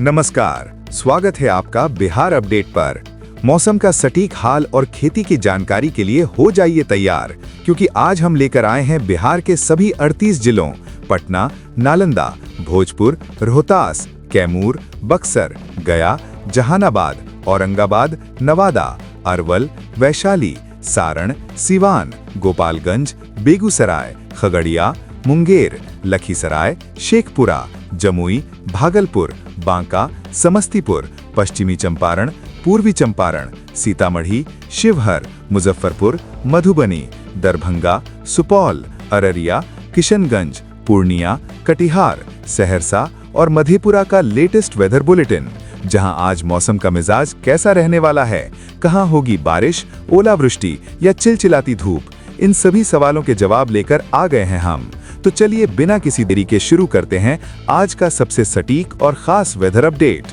नमस्कार, स्वागत है आपका बिहार अपडेट पर। मौसम का सटीक हाल और खेती की जानकारी के लिए हो जाइए तैयार, क्योंकि आज हम लेकर आए हैं बिहार के सभी 38 जिलों पटना, नालंदा, भोजपुर, रोहतास, कैमूर, बक्सर, गया, जहानाबाद, औरंगाबाद, नवादा, अरवल, वैशाली, सारण, सिवान, गोपालगंज, बेगूसराय, खगड़िया, मुंगेर, लखीसराय, शेखपुरा, जमुई, भागलपुर, बांका, समस्तीपुर, पश्चिमी चंपारण, पूर्वी चंपारण, सीतामढ़ी, शिवहर, मुजफ्फरपुर, मधुबनी, दरभंगा, सुपौल, अररिया, किशनगंज, पूर्णिया, कटिहार, सहरसा और मधेपुरा का लेटेस्ट वेदर बुलेटिन, जहां आज मौसम का मिजाज कैसा रहने वाला है, कहां होगी बारिश, ओलावृष्टि या चिलचिलाती धूप, इन सभी सवालों के जवाब लेकर आ गए हैं हम। तो चलिए बिना किसी देरी के शुरू करते हैं आज का सबसे सटीक और खास वेदर अपडेट।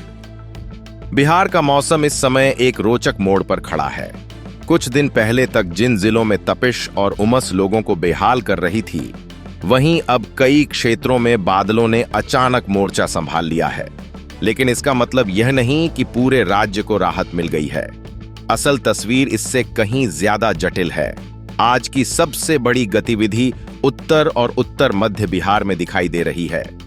बिहार का मौसम इस समय एक रोचक मोड़ पर खड़ा है। कुछ दिन पहले तक जिन जिलों में तपिश और उमस लोगों को बेहाल कर रही थी, वहीं अब कई क्षेत्रों में बादलों ने अचानक मोर्चा संभाल लिया है। लेकिन इसका मतलब यह नहीं कि पूरे राज्य को राहत मिल गई है। असल तस्वीर इससे कहीं ज्यादा जटिल है। आज की सबसे बड़ी गतिविधि उत्तर और उत्तर मध्य बिहार में दिखाई दे रही है।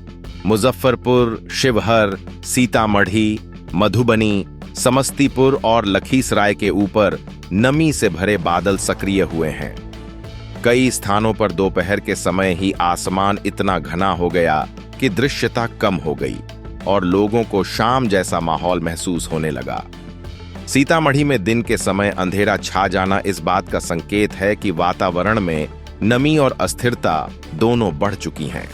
मुजफ्फरपुर, शिवहर, सीतामढ़ी, मधुबनी, समस्तीपुर और लखीसराय के ऊपर नमी से भरे बादल सक्रिय हुए हैं। कई स्थानों पर दोपहर के समय ही आसमान इतना घना हो गया कि दृश्यता कम हो गई और लोगों को शाम जैसा माहौल महसूस होने लगा। सीतामढ़ी में दिन के समय अंधेरा छा जाना इस बात का संकेत है कि वातावरण में नमी और अस्थिरता दोनों बढ़ चुकी हैं।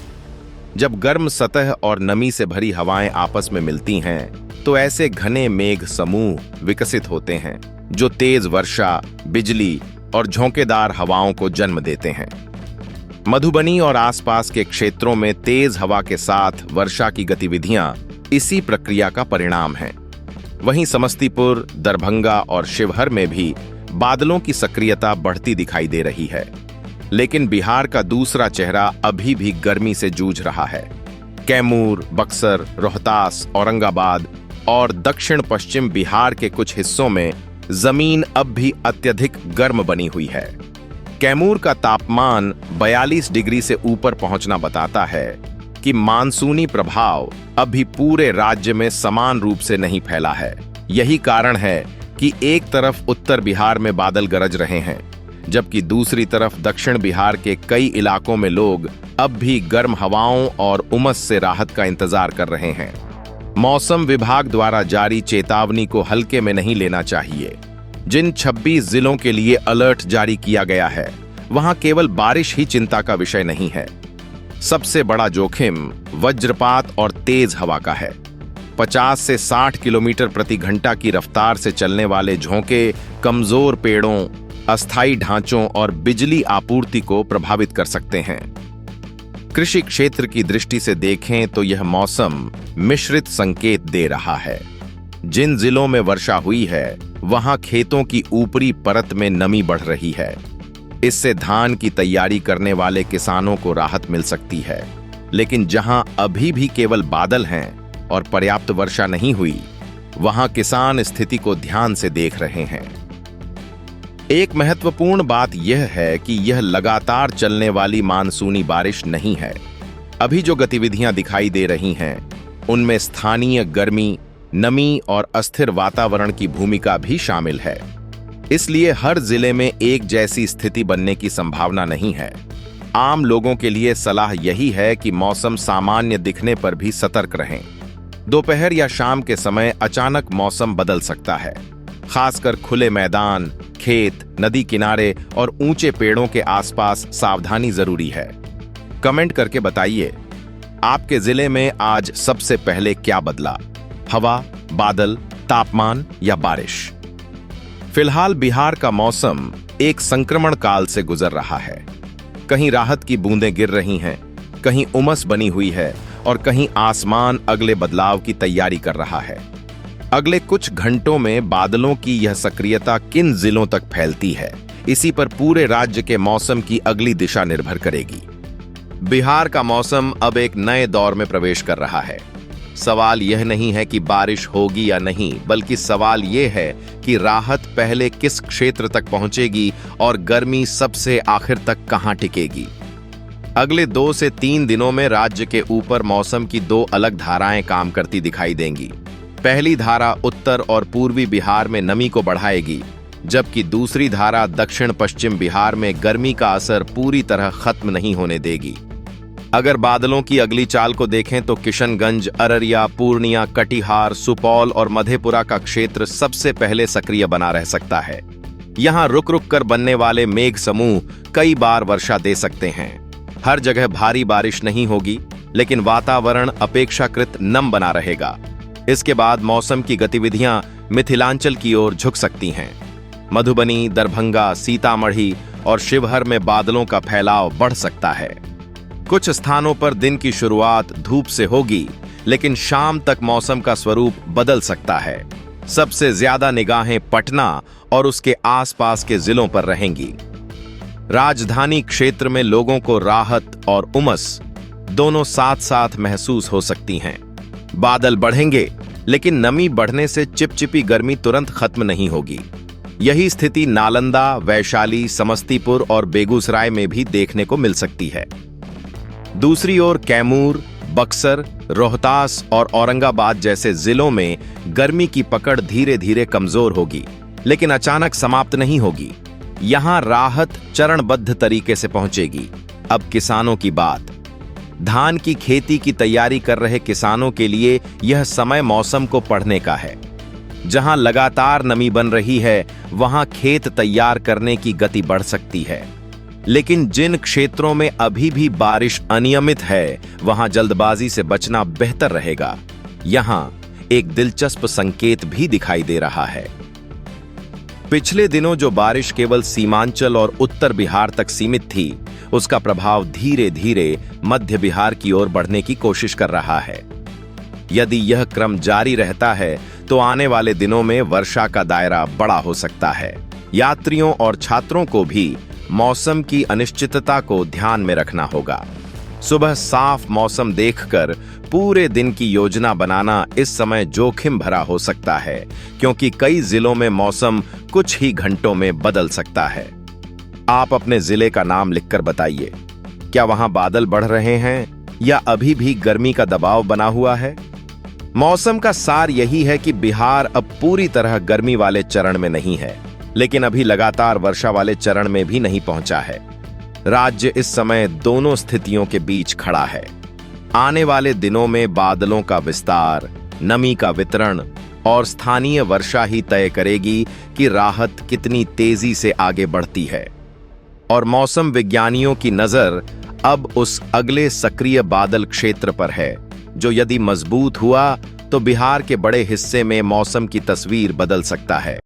जब गर्म सतह और नमी से भरी हवाएं आपस में मिलती हैं, तो ऐसे घने मेघ समूह विकसित होते हैं जो तेज वर्षा, बिजली और झोंकेदार हवाओं को जन्म देते हैं। मधुबनी और आसपास के क्षेत्रों में तेज हवा के साथ वर्षा की गतिविधियां इसी प्रक्रिया का परिणाम हैं। वहीं समस्तीपुर, दरभंगा और शिवहर में भी बादलों की सक्रियता बढ़ती दिखाई दे रही है। लेकिन बिहार का दूसरा चेहरा अभी भी गर्मी से जूझ रहा है। कैमूर, बक्सर, रोहतास, औरंगाबाद और दक्षिण पश्चिम बिहार के कुछ हिस्सों में जमीन अब भी अत्यधिक गर्म बनी हुई है। कैमूर का तापमान 42 डिग्री से ऊपर पहुंचना बताता है कि मानसूनी प्रभाव अभी पूरे राज्य में समान रूप से नहीं फैला है। यही कारण है कि एक तरफ उत्तर बिहार में बादल गरज रहे हैं, जबकि दूसरी तरफ दक्षिण बिहार के कई इलाकों में लोग अब भी गर्म हवाओं और उमस से राहत का इंतजार कर रहे हैं। मौसम विभाग द्वारा जारी चेतावनी को हल्के में नहीं लेना चाहिए। जिन 26 जिलों के लिए अलर्ट जारी किया गया है, वहां केवल बारिश ही चिंता का विषय नहीं है। सबसे बड़ा जोखिम वज्रपात और तेज हवा का है। 50 से 60 किलोमीटर प्रति घंटा की रफ्तार से चलने वाले झोंके कमजोर पेड़ों, अस्थायी ढांचों और बिजली आपूर्ति को प्रभावित कर सकते हैं। कृषि क्षेत्र की दृष्टि से देखें तो यह मौसम मिश्रित संकेत दे रहा है। जिन जिलों में वर्षा हुई है, वहां खेतों की ऊपरी परत में नमी बढ़ रही है। इससे धान की तैयारी करने वाले किसानों को राहत मिल सकती है। लेकिन जहां अभी भी केवल बादल हैं और पर्याप्त वर्षा नहीं हुई, वहां किसान स्थिति को ध्यान से देख रहे हैं। एक महत्वपूर्ण बात यह है कि यह लगातार चलने वाली मानसूनी बारिश नहीं है। अभी जो गतिविधियां दिखाई दे रही हैं, उनमें स्थानीय गर्मी, नमी और अस्थिर वातावरण की भूमिका भी शामिल है। इसलिए हर जिले में एक जैसी स्थिति बनने की संभावना नहीं है। आम लोगों के लिए सलाह यही है कि मौसम सामान्य दिखने पर भी सतर्क रहें। दोपहर या शाम के समय अचानक मौसम बदल सकता है। खासकर खुले मैदान, खेत, नदी किनारे और ऊंचे पेड़ों के आसपास सावधानी जरूरी है। कमेंट करके बताइए, आपके जिले में आज सबसे पहले क्या बदला? हवा, बादल, तापमान या बारिश? फिलहाल बिहार का मौसम एक संक्रमण काल से गुजर रहा है। कहीं राहत की बूंदें गिर रही हैं, कहीं उमस बनी हुई है और कहीं आसमान अगले बदलाव की तैयारी कर रहा है। अगले कुछ घंटों में बादलों की यह सक्रियता किन जिलों तक फैलती है, इसी पर पूरे राज्य के मौसम की अगली दिशा निर्भर करेगी। बिहार का मौसम अब एक नए दौर में प्रवेश कर रहा है। सवाल यह नहीं है कि बारिश होगी या नहीं, बल्कि सवाल यह है कि राहत पहले किस क्षेत्र तक पहुंचेगी और गर्मी सबसे आखिर तक कहां टिकेगी। अगले 2 से 3 दिनों में राज्य के ऊपर मौसम की 2 अलग धाराएं काम करती दिखाई देंगी। पहली धारा उत्तर और पूर्वी बिहार में नमी को बढ़ाएगी, जबकि दूसरी धारा दक्षिण पश्चिम बिहार में गर्मी का असर पूरी तरह खत्म नहीं होने देगी। अगर बादलों की अगली चाल को देखें तो किशनगंज, अररिया, पूर्णिया, कटिहार, सुपौल और मधेपुरा का क्षेत्र सबसे पहले सक्रिय बना रह सकता है। यहां रुक रुक कर बनने वाले मेघ समूह कई बार वर्षा दे सकते हैं। हर जगह भारी बारिश नहीं होगी, लेकिन वातावरण अपेक्षाकृत नम बना रहेगा। इसके बाद मौसम की गतिविधियां मिथिलांचल की ओर झुक सकती हैं। मधुबनी, दरभंगा, सीतामढ़ी और शिवहर में बादलों का फैलाव बढ़ सकता है। कुछ स्थानों पर दिन की शुरुआत धूप से होगी, लेकिन शाम तक मौसम का स्वरूप बदल सकता है। सबसे ज्यादा निगाहें पटना और उसके आसपास के जिलों पर रहेंगी। राजधानी क्षेत्र में लोगों को राहत और उमस दोनों साथ साथ महसूस हो सकती हैं। बादल बढ़ेंगे, लेकिन नमी बढ़ने से चिपचिपी गर्मी तुरंत खत्म नहीं होगी। यही स्थिति नालंदा, वैशाली, समस्तीपुर और बेगूसराय में भी देखने को मिल सकती है। दूसरी ओर कैमूर, बक्सर, रोहतास और औरंगाबाद जैसे जिलों में गर्मी की पकड़ धीरे धीरे कमजोर होगी, लेकिन अचानक समाप्त नहीं होगी। यहां राहत चरणबद्ध तरीके से पहुंचेगी। अब किसानों की बात। धान की खेती की तैयारी कर रहे किसानों के लिए यह समय मौसम को पढ़ने का है। जहां लगातार नमी बन रही है, वहां खेत तैयार करने की गति बढ़ सकती है। लेकिन जिन क्षेत्रों में अभी भी बारिश अनियमित है, वहां जल्दबाजी से बचना बेहतर रहेगा। यहां एक दिलचस्प संकेत भी दिखाई दे रहा है। पिछले दिनों जो बारिश केवल सीमांचल और उत्तर बिहार तक सीमित थी, उसका प्रभाव धीरे धीरे मध्य बिहार की ओर बढ़ने की कोशिश कर रहा है। यदि यह क्रम जारी रहता है तो आने वाले दिनों में वर्षा का दायरा बड़ा हो सकता है। यात्रियों और छात्रों को भी मौसम की अनिश्चितता को ध्यान में रखना होगा। सुबह साफ मौसम देखकर पूरे दिन की योजना बनाना इस समय जोखिम भरा हो सकता है, क्योंकि कई जिलों में मौसम कुछ ही घंटों में बदल सकता है। आप अपने जिले का नाम लिखकर बताइए, क्या वहां बादल बढ़ रहे हैं या अभी भी गर्मी का दबाव बना हुआ है? मौसम का सार यही है कि बिहार अब पूरी तरह गर्मी वाले चरण में नहीं है, लेकिन अभी लगातार वर्षा वाले चरण में भी नहीं पहुंचा है। राज्य इस समय दोनों स्थितियों के बीच खड़ा है। आने वाले दिनों में बादलों का विस्तार, नमी का वितरण और स्थानीय वर्षा ही तय करेगी कि राहत कितनी तेजी से आगे बढ़ती है। और मौसम विज्ञानियों की नजर अब उस अगले सक्रिय बादल क्षेत्र पर है, जो यदि मजबूत हुआ तो बिहार के बड़े हिस्से में मौसम की तस्वीर बदल सकता है।